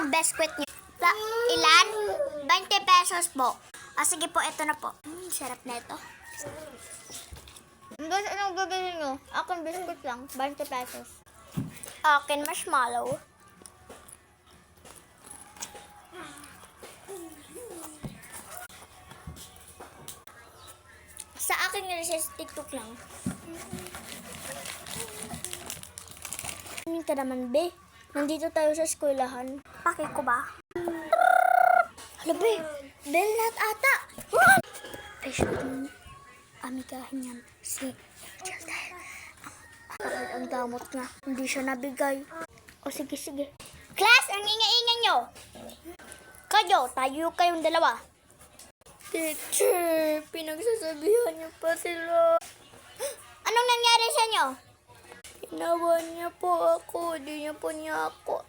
ang biscuit niyo? Ilan? 20 pesos po. Sige po, ito na po. Sarap na ito. Guys, anong gagawin nyo? Akin biscuit lang, 20 pesos. Akin marshmallow. Sa akin recess TikTok lang. Ano ka naman, be? Nandito tayo sa eskwelahan. Paki ko ba? Hala, be. Bell not ata. Ay, shooting. Amigahin yan. Si Angel dahil ang damot nga. Hindi siya nabigay. O sige, sige. Class, ang ingay-ingay nyo. Tayo kayong dalawa. Teacher, pinagsasabihan niyo pa sila. Anong nangyari sa inyo? Inawan niya po ako, di niya po niya ako